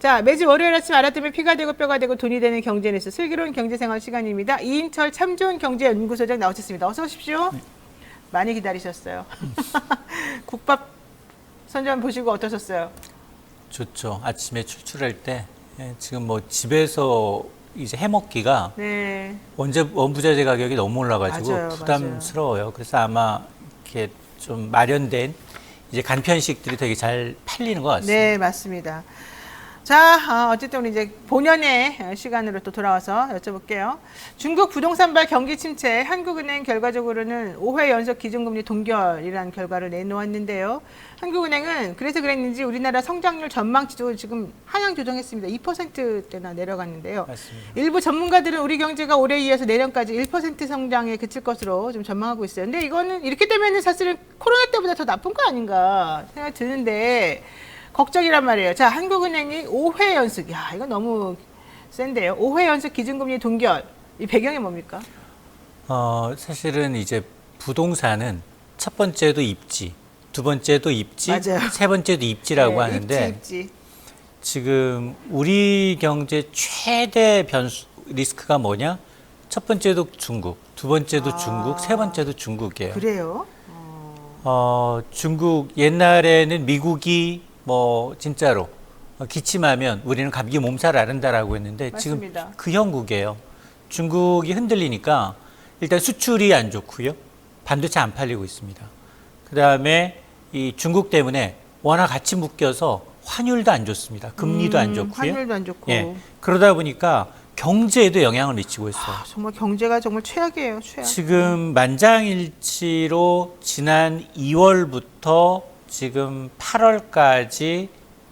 자, 매주 월요일 아침 알아두면 피가 되고 뼈가 되고 돈이 되는 경제 뉴스 슬기로운 경제생활 시간입니다. 이인철 참 좋은 경제연구소장 나오셨습니다. 어서 오십시오. 네. 많이 기다리셨어요. 국밥 선전 보시고 어떠셨어요? 좋죠. 아침에 출출할 때 지금 뭐 집에서 이제 해먹기가 네. 원부자재 가격이 너무 올라가지고 맞아요, 부담스러워요. 맞아요. 그래서 아마 이렇게 좀 마련된 이제 간편식들이 되게 잘 팔리는 것 같습니다. 네, 맞습니다. 자, 어쨌든 우리 이제 본연의 시간으로 또 돌아와서 여쭤볼게요. 중국 부동산발 경기 침체, 한국은행 결과적으로는 5회 연속 기준금리 동결이라는 결과를 내놓았는데요. 한국은행은 그래서 그랬는지 우리나라 성장률 전망치도 지금 하향 조정했습니다. 2%대나 내려갔는데요. 맞습니다. 일부 전문가들은 우리 경제가 올해 이어서 내년까지 1% 성장에 그칠 것으로 좀 전망하고 있어요. 근데 이거는 이렇게 되면은 사실은 코로나 때보다 더 나쁜 거 아닌가 생각이 드는데 걱정이란 말이에요. 자, 한국은행이 5회 연속, 야, 이거 너무 센데요. 5회 연속 기준금리 동결. 이 배경이 뭡니까? 사실은 이제 부동산은 첫 번째도 입지, 두 번째도 입지, 맞아요. 세 번째도 입지라고 네, 하는데 입지. 지금 우리 경제 최대 리스크가 뭐냐? 첫 번째도 중국, 두 번째도 중국, 세 번째도 중국이에요. 그래요? 중국 옛날에는 미국이 뭐 진짜로 기침하면 우리는 감기 몸살 앓는다라고 했는데 맞습니다. 지금 그 형국이에요. 중국이 흔들리니까 일단 수출이 안 좋고요. 반도체 안 팔리고 있습니다. 그다음에 이 중국 때문에 워낙 같이 묶여서 환율도 안 좋습니다. 금리도 안 좋고요. 환율도 안 좋고. 예. 그러다 보니까 경제에도 영향을 미치고 있어요. 정말 경제가 정말 최악이에요. 최악. 지금 만장일치로 지난 2월부터 지금 8월까지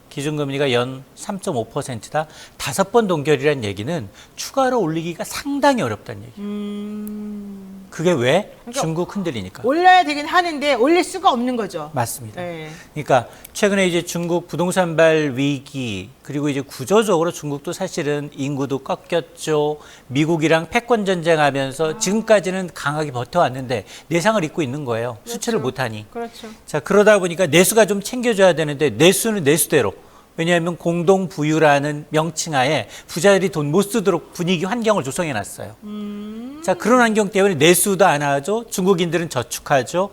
기준금리가 연 3.5%다. 5번 동결이라는 얘기는 추가로 올리기가 상당히 어렵다는 얘기예요. 그게 왜? 그러니까 중국 흔들리니까. 올려야 되긴 하는데 올릴 수가 없는 거죠. 맞습니다. 네. 그러니까 최근에 이제 중국 부동산발 위기 그리고 이제 구조적으로 중국도 사실은 인구도 꺾였죠. 미국이랑 패권 전쟁하면서 지금까지는 강하게 버텨왔는데 내상을 입고 있는 거예요. 그렇죠. 수출을 못하니. 그렇죠. 자, 그러다 보니까 내수가 좀 챙겨줘야 되는데 내수는 내수대로. 왜냐하면 공동부유라는 명칭하에 부자들이 돈 못 쓰도록 분위기 환경을 조성해 놨어요. 자, 그런 환경 때문에 내수도 안 하죠. 중국인들은 저축하죠.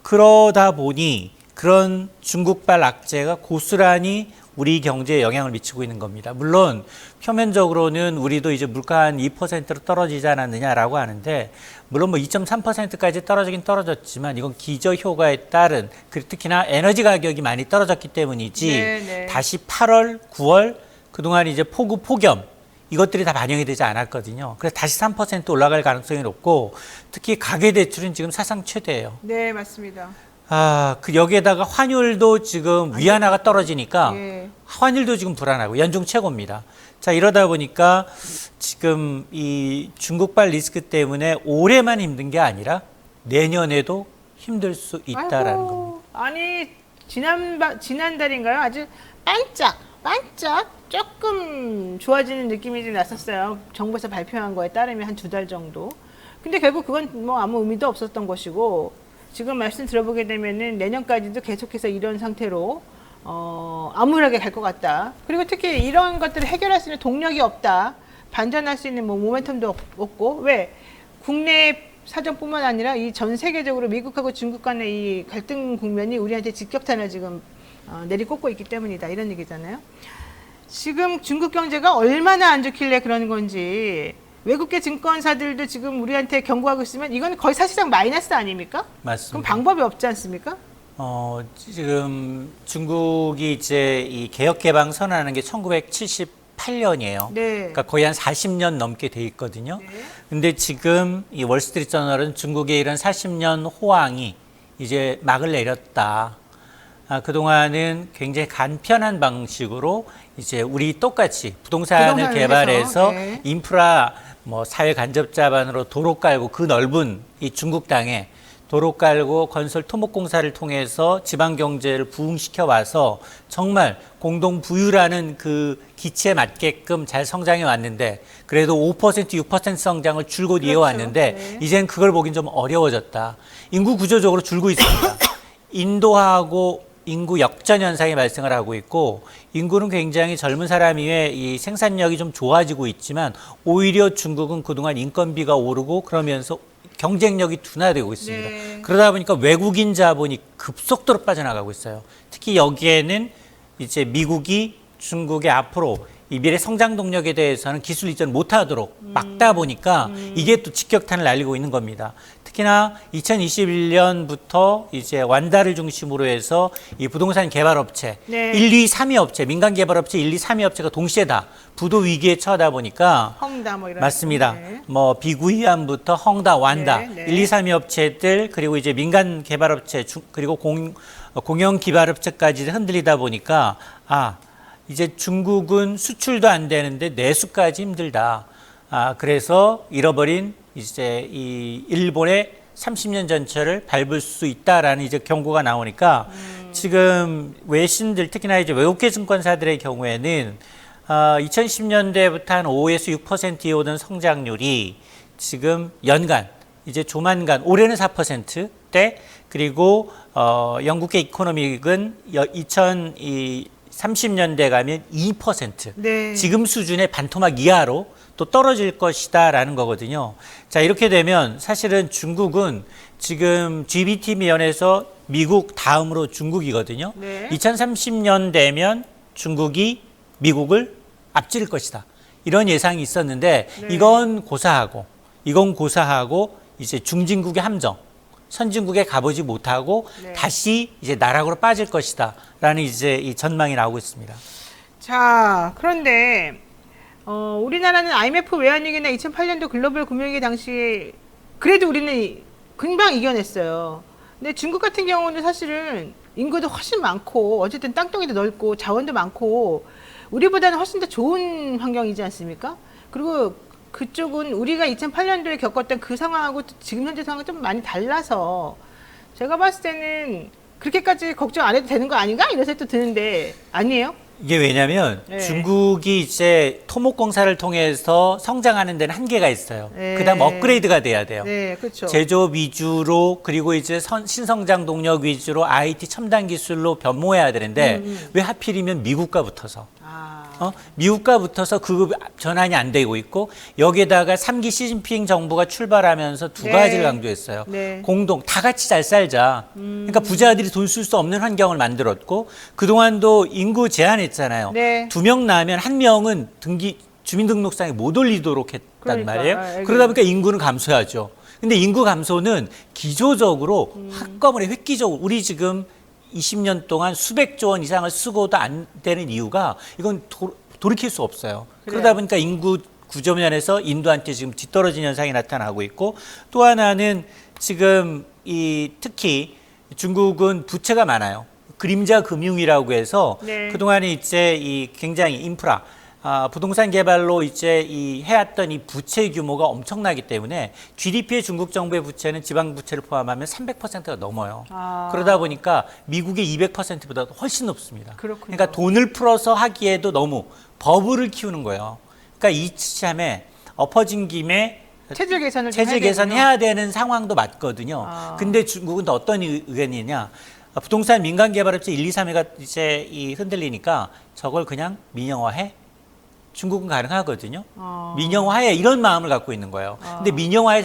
그러다 보니 그런 중국발 악재가 고스란히 우리 경제에 영향을 미치고 있는 겁니다. 물론 표면적으로는 우리도 이제 물가 한 2%로 떨어지지 않았느냐라고 하는데 물론 뭐 2.3%까지 떨어지긴 떨어졌지만 이건 기저효과에 따른 특히나 에너지 가격이 많이 떨어졌기 때문이지 네네. 다시 8월, 9월 그동안 이제 폭염 이것들이 다 반영이 되지 않았거든요. 그래서 다시 3% 올라갈 가능성이 높고 특히 가계대출은 지금 사상 최대예요. 네, 맞습니다. 그 여기에다가 환율도 지금 위안화가 떨어지니까 예. 환율도 지금 불안하고 연중 최고입니다. 자, 이러다 보니까 지금 이 중국발 리스크 때문에 올해만 힘든 게 아니라 내년에도 힘들 수 있다라는 겁니다. 아니 지난달인가요? 아주 반짝 조금 좋아지는 느낌이 좀 났었어요. 정부에서 발표한 거에 따르면 한 2달 정도. 근데 결국 그건 뭐 아무 의미도 없었던 것이고 지금 말씀 들어보게 되면은 내년까지도 계속해서 이런 상태로 암울하게 갈 것 같다. 그리고 특히 이런 것들을 해결할 수 있는 동력이 없다. 반전할 수 있는 뭐 모멘텀도 없고 왜 국내 사정뿐만 아니라 이 전 세계적으로 미국하고 중국 간의 이 갈등 국면이 우리한테 직격탄을 지금 내리꽂고 있기 때문이다. 이런 얘기잖아요. 지금 중국 경제가 얼마나 안 좋길래 그러는 건지 외국계 증권사들도 지금 우리한테 경고하고 있으면 이건 거의 사실상 마이너스 아닙니까? 맞습니다. 그럼 방법이 없지 않습니까? 지금 중국이 이제 이 개혁 개방 선언하는 게 1978년이에요. 네. 그러니까 거의 한 40년 넘게 돼 있거든요. 네. 근데 지금 이 월스트리트 저널은 중국의 이런 40년 호황이 이제 막을 내렸다. 그동안은 굉장히 간편한 방식으로 이제 우리 똑같이 부동산을 개발해서 네. 인프라 뭐 사회 간접 자반으로 도로 깔고 그 넓은 이 중국 땅에 도로 깔고 건설 토목공사를 통해서 지방 경제를 부흥시켜 와서 정말 공동 부유라는 그 기치에 맞게끔 잘 성장해 왔는데 그래도 5% 6% 성장을 줄곧 이어 왔는데 네. 이젠 그걸 보긴 좀 어려워졌다. 인구 구조적으로 줄고 있습니다. 인도하고 인구 역전 현상이 발생을 하고 있고 인구는 굉장히 젊은 사람 이외에 이 생산력이 좀 좋아지고 있지만 오히려 중국은 그동안 인건비가 오르고 그러면서 경쟁력이 둔화되고 있습니다. 네. 그러다 보니까 외국인 자본이 급속도로 빠져나가고 있어요. 특히 여기에는 이제 미국이 중국의 앞으로 이 미래 성장 동력에 대해서는 기술 이전 못하도록 막다 보니까 이게 또 직격탄을 날리고 있는 겁니다. 특히나 2021년부터 이제 완다를 중심으로 해서 이 부동산 개발업체 네. 1, 2, 3위 업체, 민간 개발업체 1, 2, 3위 업체가 동시에 다 부도 위기에 처하다 보니까 헝다 뭐 이런. 맞습니다. 네. 뭐 비구이안부터 헝다, 완다, 네, 네. 1, 2, 3위 업체들 그리고 이제 민간 개발업체 그리고 공영 기발업체까지 흔들리다 보니까 이제 중국은 수출도 안 되는데 내수까지 힘들다. 그래서 잃어버린 이제 이 일본의 30년 전철을 밟을 수 있다라는 이제 경고가 나오니까 지금 외신들 특히나 이제 외국계 증권사들의 경우에는 2010년대부터 한 5에서 6%에 오던 성장률이 지금 연간 이제 조만간 올해는 4%대 그리고 영국계 이코노믹은 2030년대 가면 2%. 네. 지금 수준의 반토막 이하로 또 떨어질 것이다라는 거거든요. 자, 이렇게 되면 사실은 중국은 지금 GDP 면에서 미국 다음으로 중국이거든요. 네. 2030년 되면 중국이 미국을 앞질 것이다. 이런 예상이 있었는데 네. 이건 고사하고 이제 중진국의 함정, 선진국에 가보지 못하고 네. 다시 이제 나락으로 빠질 것이다라는 이제 이 전망이 나오고 있습니다. 자, 그런데 우리나라는 IMF 외환위기나 2008년도 글로벌 금융위기 당시에 그래도 우리는 금방 이겨냈어요. 근데 중국 같은 경우는 사실은 인구도 훨씬 많고 어쨌든 땅덩이도 넓고 자원도 많고 우리보다는 훨씬 더 좋은 환경이지 않습니까? 그리고 그쪽은 우리가 2008년도에 겪었던 그 상황하고 지금 현재 상황이 좀 많이 달라서 제가 봤을 때는 그렇게까지 걱정 안 해도 되는 거 아닌가? 이런 생각도 드는데 아니에요? 이게 왜냐하면 네. 중국이 이제 토목공사를 통해서 성장하는 데는 한계가 있어요. 네. 그다음 업그레이드가 돼야 돼요. 네, 그렇죠. 제조업 위주로 그리고 이제 신성장 동력 위주로 IT 첨단 기술로 변모해야 되는데 왜 하필이면 미국과 붙어서 미국과 붙어서 그 전환이 안 되고 있고 여기에다가 3기 시진핑 정부가 출발하면서 두 네. 가지를 강조했어요. 네. 공동 다 같이 잘 살자. 그러니까 부자들이 돈 쓸 수 없는 환경을 만들었고 그동안도 인구 제한했잖아요. 네. 2명 낳으면 1명은 주민등록상에 못 올리도록 했단 그러니까, 말이에요. 그러다 보니까 인구는 감소하죠. 근데 인구 감소는 기조적으로 한꺼번에 획기적으로 우리 지금 20년 동안 수백조 원 이상을 쓰고도 안 되는 이유가 이건 돌이킬 수 없어요. 그래요. 그러다 보니까 인구 구조면에서 인도한테 지금 뒤떨어진 현상이 나타나고 있고 또 하나는 지금 특히 중국은 부채가 많아요. 그림자 금융이라고 해서 네. 그동안에 이제 굉장히 인프라 부동산 개발로 이제 해왔던 이 부채 규모가 엄청나기 때문에 GDP의 중국 정부의 부채는 지방 부채를 포함하면 300%가 넘어요. 그러다 보니까 미국의 200%보다 훨씬 높습니다. 그렇군요. 그러니까 돈을 풀어서 하기에도 너무 버블을 키우는 거예요. 그러니까 이참에 엎어진 김에 체질 개선을 좀 체질 해야 되군요. 개선해야 되는 상황도 맞거든요. 근데 중국은 또 어떤 의견이냐? 부동산 민간 개발업체 1, 2, 3위가 이제 흔들리니까 저걸 그냥 민영화해. 중국은 가능하거든요. 민영화해 이런 마음을 갖고 있는 거예요. 근데 민영화의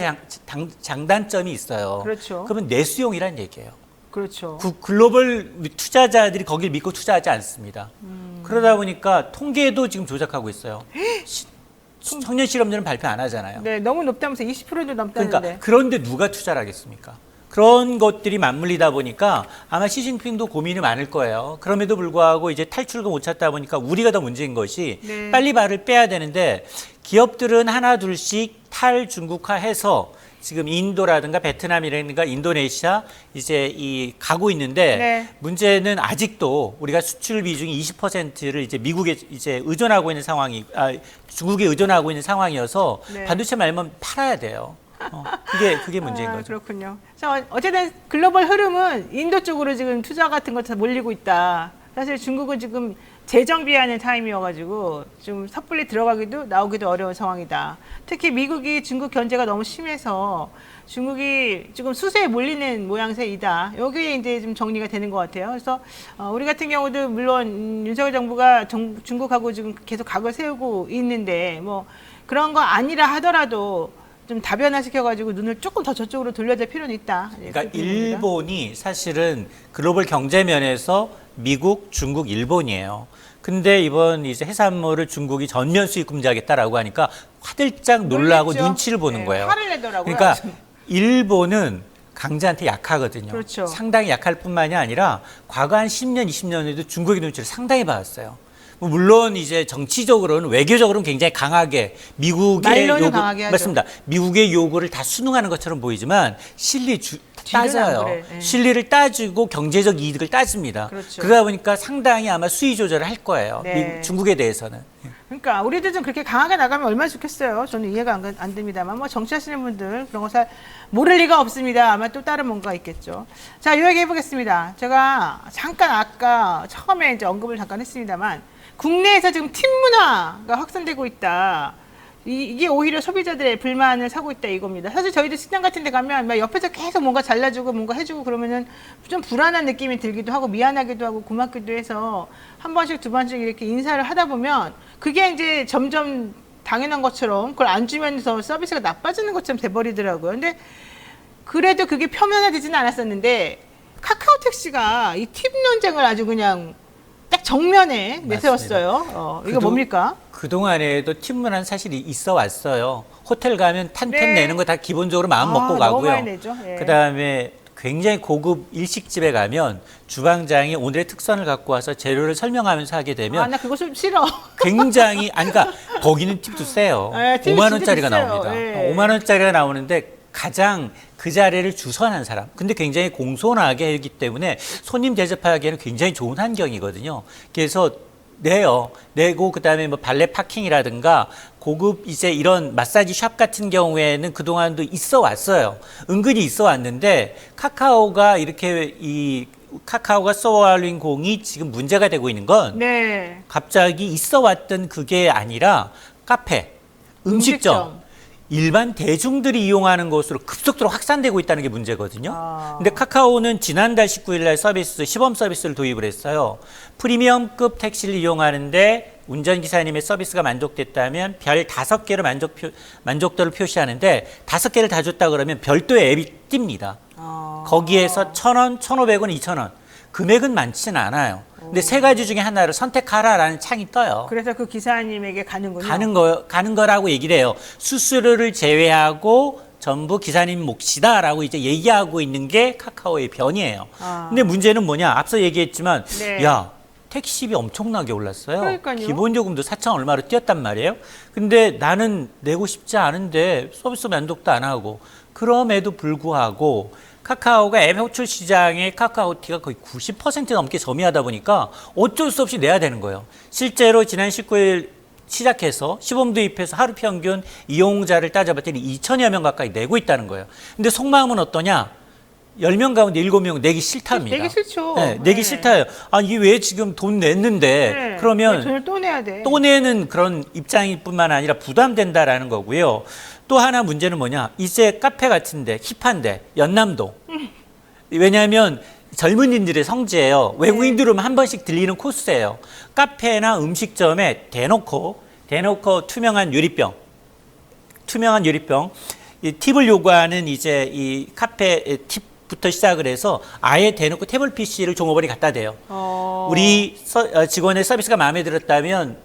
장단점이 있어요. 그렇죠. 그러면 내수용이란 얘기예요. 그렇죠. 글로벌 투자자들이 거길 믿고 투자하지 않습니다. 그러다 보니까 통계도 지금 조작하고 있어요. 청년 실업률은 발표 안 하잖아요. 네, 너무 높다면서 20%도 넘다는데. 그러니까 그런데 누가 투자를 하겠습니까? 그런 것들이 맞물리다 보니까 아마 시진핑도 고민이 많을 거예요. 그럼에도 불구하고 이제 탈출도 못 찾다 보니까 우리가 더 문제인 것이 네. 빨리 발을 빼야 되는데 기업들은 하나 둘씩 탈중국화해서 지금 인도라든가 베트남이라든가 인도네시아 이제 가고 있는데 네. 문제는 아직도 우리가 수출 비중이 20%를 이제 미국에 이제 의존하고 있는 중국에 의존하고 있는 상황이어서 네. 반도체 말면 팔아야 돼요. 그게 문제인 거죠. 그렇군요. 자, 어쨌든 글로벌 흐름은 인도 쪽으로 지금 투자 같은 거 다 몰리고 있다. 사실 중국은 지금 재정비하는 타임이어가지고 좀 섣불리 들어가기도 나오기도 어려운 상황이다. 특히 미국이 중국 견제가 너무 심해서 중국이 지금 수세에 몰리는 모양새이다. 여기에 이제 좀 정리가 되는 것 같아요. 그래서 우리 같은 경우도 물론 윤석열 정부가 중국하고 지금 계속 각을 세우고 있는데 뭐 그런 거 아니라 하더라도 좀 다변화시켜가지고 눈을 조금 더 저쪽으로 돌려야 될 필요는 있다. 그러니까 일본이 사실은 글로벌 경제 면에서 미국, 중국, 일본이에요. 근데 이번 이제 해산물을 중국이 전면 수입 금지하겠다라고 하니까 화들짝 놀라고 놀랬죠. 눈치를 보는 네, 거예요. 화를 내더라고요. 그러니까 일본은 강자한테 약하거든요. 그렇죠. 상당히 약할 뿐만이 아니라 과거 한 10년, 20년에도 중국의 눈치를 상당히 봐왔어요. 뭐 물론 이제 정치적으로는 외교적으로는 굉장히 강하게 미국의 말로는 요구 강하게 하죠. 맞습니다. 미국의 요구를 다 순응하는 것처럼 보이지만 실리 따져요. 그래. 네. 실리를 따지고 경제적 이득을 따집니다. 그렇죠. 그러다 보니까 상당히 아마 수위 조절을 할 거예요. 네. 중국에 대해서는. 그러니까 우리도 좀 그렇게 강하게 나가면 얼마나 좋겠어요. 저는 이해가 안 됩니다만 뭐 정치하시는 분들 그런 거 잘 모를 리가 없습니다. 아마 또 다른 뭔가 있겠죠. 자, 요 얘기 해보겠습니다. 제가 잠깐 아까 처음에 이제 언급을 잠깐 했습니다만 국내에서 지금 팀 문화가 확산되고 있다. 이게 오히려 소비자들의 불만을 사고 있다 이겁니다. 사실 저희도 식당 같은 데 가면 막 옆에서 계속 뭔가 잘라주고 뭔가 해주고 그러면은 좀 불안한 느낌이 들기도 하고 미안하기도 하고 고맙기도 해서 한 번씩 두 번씩 이렇게 인사를 하다 보면 그게 이제 점점 당연한 것처럼 그걸 안 주면서 서비스가 나빠지는 것처럼 돼버리더라고요. 근데 그래도 그게 표면화되지는 않았었는데 카카오 택시가 이 팁 논쟁을 아주 그냥 딱 정면에 내세웠어요. 이거 뭡니까? 그동안에도 팁 문화는 사실 있어 왔어요. 호텔 가면 탑 네. 내는 거 다 기본적으로 마음 먹고 너무 가고요. 많이 내죠. 예. 그다음에 굉장히 고급 일식집에 가면 주방장이 오늘의 특선을 갖고 와서 재료를 설명하면서 하게 되면 나 그거 좀 싫어. 굉장히 아니 그러니까 거기는 팁도 세요. 네, 팁이 5만 진짜 원짜리가 비싸요. 나옵니다. 네. 5만 원짜리가 나오는데 가장 그 자리를 주선한 사람. 근데 굉장히 공손하게 하기 때문에 손님 대접하기에는 굉장히 좋은 환경이거든요. 그래서 내고 그다음에 뭐 발레 파킹이라든가 고급 이제 이런 마사지 샵 같은 경우에는 그동안도 있어 왔어요. 은근히 있어 왔는데 카카오가 이렇게 카카오가 써올린 공이 지금 문제가 되고 있는 건 네. 갑자기 있어 왔던 그게 아니라 카페, 음식점. 일반 대중들이 이용하는 것으로 급속도로 확산되고 있다는 게 문제거든요. 근데 카카오는 지난달 19일 날 시범 서비스를 도입을 했어요. 프리미엄급 택시를 이용하는데 운전기사님의 서비스가 만족됐다면 별 5개로 만족도를 표시하는데 5개를 다 줬다 그러면 별도의 앱이 뜹니다. 거기에서 1,000원, 1,500원, 2,000원. 금액은 많지는 않아요. 근데 세 가지 중에 하나를 선택하라라는 창이 떠요. 그래서 그 기사님에게 가는군요. 가는 거라고 얘기를 해요. 수수료를 제외하고 전부 기사님 몫이다라고 이제 얘기하고 있는 게 카카오의 변이에요. 근데 문제는 뭐냐? 앞서 얘기했지만, 네. 야, 택시비 엄청나게 올랐어요. 그러니까요. 기본요금도 4천 얼마로 뛰었단 말이에요. 근데 나는 내고 싶지 않은데 서비스 만족도 안 하고 그럼에도 불구하고 카카오가 앱 호출 시장의 카카오티가 거의 90% 넘게 점유하다 보니까 어쩔 수 없이 내야 되는 거예요. 실제로 지난 19일 시작해서 시범 도입해서 하루 평균 이용자를 따져봤더니 2천여 명 가까이 내고 있다는 거예요. 근데 속마음은 어떠냐? 10명 가운데 7명 내기 싫답니다. 내기 싫죠. 네, 내기 싫다요. 이게 왜 지금 돈 냈는데 네. 그러면 돈을 또 내야 돼. 또 내는 그런 입장일 뿐만 아니라 부담된다라는 거고요. 또 하나 문제는 뭐냐? 이제 카페 같은데 힙한데 연남동. 왜냐하면 젊은이들의 성지예요. 외국인들 오면 한 번씩 들리는 코스예요. 카페나 음식점에 대놓고 투명한 유리병. 이 팁을 요구하는 이제 이 카페 팁부터 시작을 해서 아예 대놓고 태블 PC를 종업원이 갖다 대요. 우리 직원의 서비스가 마음에 들었다면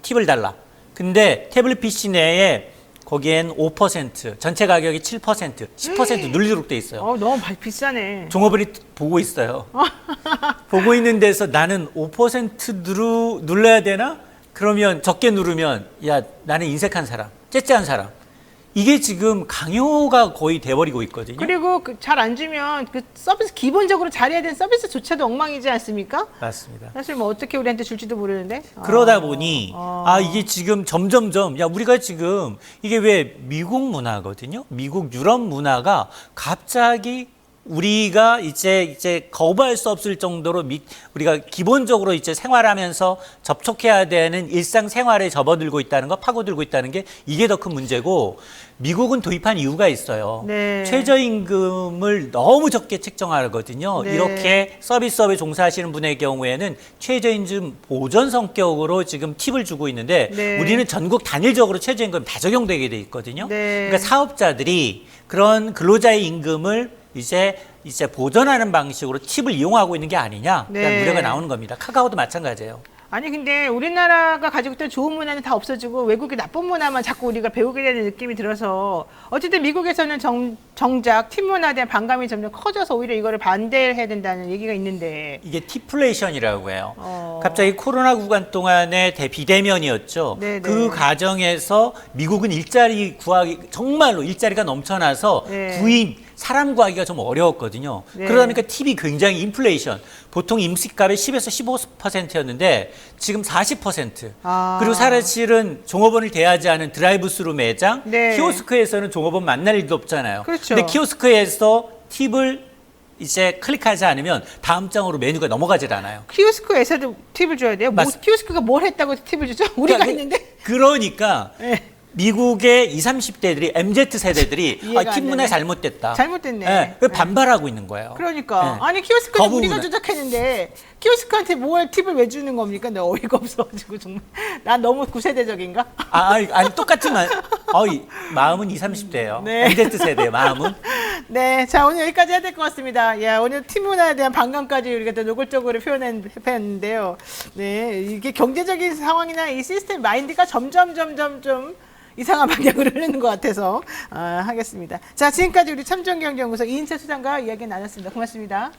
팁을 달라. 근데 태블릿 PC 내에 거기엔 5%, 전체 가격이 7%, 10% 눌리도록 돼 있어요. 너무 비싸네. 종업원이 보고 있어요. 보고 있는 데서 나는 5% 눌러야 되나? 그러면 적게 누르면 야 나는 인색한 사람, 째째한 사람. 이게 지금 강요가 거의 돼버리고 있거든요. 그리고 잘 안 주면 그 서비스 기본적으로 잘해야 되는 서비스조차도 엉망이지 않습니까? 맞습니다. 사실 뭐 어떻게 우리한테 줄지도 모르는데. 그러다 보니 이게 지금 점점점 우리가 지금 이게 왜 미국 문화거든요. 미국 유럽 문화가 갑자기 우리가 이제 거부할 수 없을 정도로 우리가 기본적으로 이제 생활하면서 접촉해야 되는 일상 생활에 접어들고 있다는 거, 파고들고 있다는 게 이게 더 큰 문제고, 미국은 도입한 이유가 있어요. 네. 최저임금을 너무 적게 책정하거든요. 네. 이렇게 서비스업에 종사하시는 분의 경우에는 최저임금 보전 성격으로 지금 팁을 주고 있는데, 네. 우리는 전국 단일적으로 최저임금 다 적용되게 돼 있거든요. 네. 그러니까 사업자들이 그런 근로자의 임금을 이제 보전하는 방식으로 팁을 이용하고 있는 게 아니냐, 네. 그런 우려가 나오는 겁니다. 카카오도 마찬가지예요. 아니 근데 우리나라가 가지고 있던 좋은 문화는 다 없어지고 외국의 나쁜 문화만 자꾸 우리가 배우게 되는 느낌이 들어서, 어쨌든 미국에서는 정작 팁 문화에 대한 반감이 점점 커져서 오히려 이거를 반대해야 된다는 얘기가 있는데, 이게 팁플레이션이라고 해요. 어. 갑자기 코로나 구간 동안에 비대면이었죠. 네네. 그 과정에서 미국은 일자리 구하기, 정말로 일자리가 넘쳐나서 네. 사람 구하기가 좀 어려웠거든요. 네. 그러다 보니까 팁이 굉장히 인플레이션, 보통 임시값의 10에서 15%였는데 지금 40%. 아. 그리고 사실은 종업원을 대하지 않은 드라이브스루 매장, 네. 키오스크에서는 종업원 만날 일도 없잖아요. 그렇죠. 근데 키오스크에서 팁을 이제 클릭하지 않으면 다음 장으로 메뉴가 넘어가질 않아요. 키오스크에서도 팁을 줘야 돼요? 키오스크가 뭘 했다고 팁을 주죠? 우리가 그러니까 했는데? 그러니까 네. 미국의 20, 30대들이, MZ 세대들이 이해가 팁 안 문화 되네. 잘못됐다. 잘못됐네. 네, 그 반발하고 있는 거예요. 그러니까. 네. 아니 키오스크는 거부 우리가 문화. 조작했는데 키오스크한테 뭘 팁을 왜 주는 겁니까? 나 어이가 없어가지고 정말. 난 너무 구세대적인가? 아니 똑같지만 마음은 20, 30대예요. 네. MZ 세대의 마음은. 네, 자 오늘 여기까지 해야 될 것 같습니다. 야, 오늘 팀 문화에 대한 반감까지 우리가 또 노골적으로 표현했는데요. 네, 이게 경제적인 상황이나 이 시스템 마인드가 점점 좀 이상한 방향으로 흐르는 것 같아서 하겠습니다. 자, 지금까지 우리 참정경제연구소 이인철 수장과 이야기 나눴습니다. 고맙습니다.